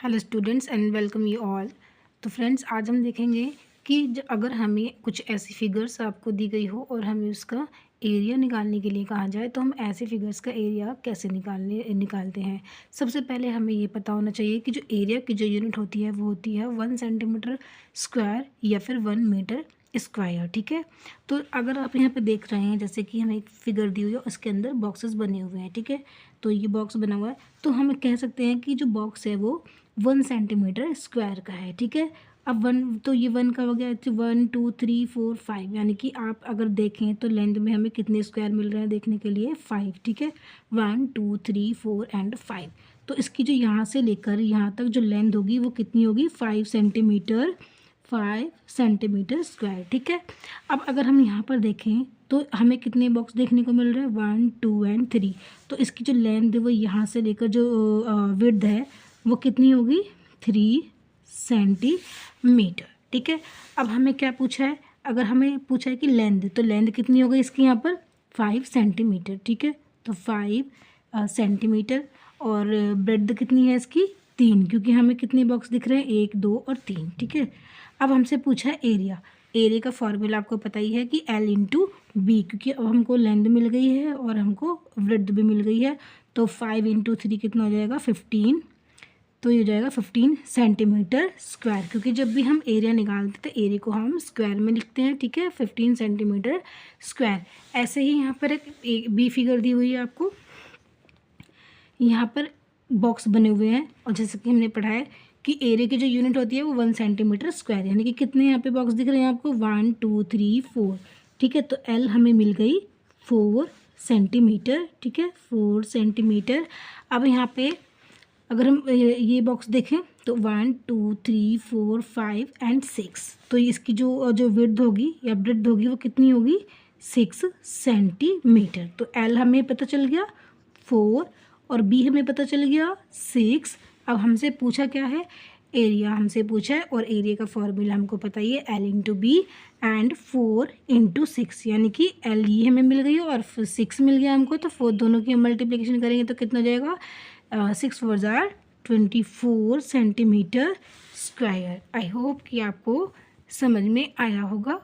Hello students and welcome you all. तो friends, आज हम देखेंगे कि अगर हमें कुछ ऐसी फिगर्स आपको दी गई हो और हमें उसका एरिया निकालने के लिए कहा जाए तो हम ऐसे फिगर्स का एरिया कैसे निकालते हैं। सबसे पहले हमें ये पता होना चाहिए कि जो एरिया की जो यूनिट होती है वो होती है 1 सेंटीमीटर स्क्वायर या फिर 1 मीटर स्क्वायर। ठीक है, तो अगर आप यहाँ पे देख रहे हैं जैसे कि हमें एक फिगर दी हुई है, उसके अंदर बॉक्सेस बने हुए हैं। ठीक है, तो ये बॉक्स बना हुआ है तो हम कह सकते हैं कि जो बॉक्स है वो 1 सेंटीमीटर स्क्वायर का है। ठीक है, अब वन तो ये वन का हो गया, 1 2 3 4 5, यानी कि आप अगर देखें तो लेंथ में हमें कितने स्क्वायर मिल रहे हैं देखने के लिए 5। ठीक है, 1 2 3 4 एंड 5। तो इसकी जो यहाँ से लेकर यहाँ तक जो लेंथ होगी वो कितनी होगी 5 सेंटीमीटर स्क्वायर। ठीक है, अब अगर हम यहाँ पर देखें तो हमें कितने बॉक्स देखने को मिल रहे हैं 1 2 एंड 3। तो इसकी जो लेंथ है वो यहाँ से लेकर जो विड्थ है वो कितनी होगी 3 सेंटीमीटर। ठीक है, अब हमें क्या पूछा है, अगर हमें पूछा है कि लेंथ, तो लेंथ कितनी हो गई इसकी यहाँ पर 5 सेंटीमीटर। ठीक है, तो 5 सेंटीमीटर और ब्रेड्थ कितनी है इसकी 3, क्योंकि हमें कितने बॉक्स दिख रहे हैं 1 2 और 3। ठीक है, अब हमसे पूछा है एरिया। एरिया का फॉर्मूला आपको पता ही है कि L इंटू बी, क्योंकि अब हमको लेंथ मिल गई है और हमको ब्रेड्थ भी मिल गई है। तो 5 × 3 कितना हो जाएगा 15। तो ये हो जाएगा 15 सेंटीमीटर स्क्वायर, क्योंकि जब भी हम एरिया निकालते हैं तो एरिया को हम स्क्वायर में लिखते हैं। ठीक है, 15 सेंटीमीटर स्क्वायर। ऐसे ही यहाँ पर एक बी फिगर दी हुई है आपको, यहाँ पर बॉक्स बने हुए हैं और जैसे कि हमने पढ़ा है कि एरिया की जो यूनिट होती है वो 1 सेंटीमीटर स्क्वायर, यानी कि कितने यहाँ पे बॉक्स दिख रहे हैं आपको 1 2 3 4। ठीक है, तो एल हमें मिल गई 4 सेंटीमीटर। ठीक है, 4 सेंटीमीटर। अब यहाँ पे अगर हम ये बॉक्स देखें तो 1 2 3 4 5 एंड 6, तो इसकी जो विड्थ होगी या ब्रेड्थ होगी वो कितनी होगी 6 सेंटीमीटर। तो एल हमें पता चल गया 4 और बी हमें पता चल गया 6। अब हमसे पूछा क्या है, एरिया हमसे पूछा है और एरिया का फॉर्मूला हमको पता ही है L इंटू बी एंड 4 × 6, यानी कि L ये हमें मिल गई और 6 मिल गया हमको। तो 4 दोनों की हम मल्टीप्लिकेशन करेंगे तो कितना हो जाएगा 6 4 jar 24 centimetre square. I hope कि आपको समझ में आया होगा।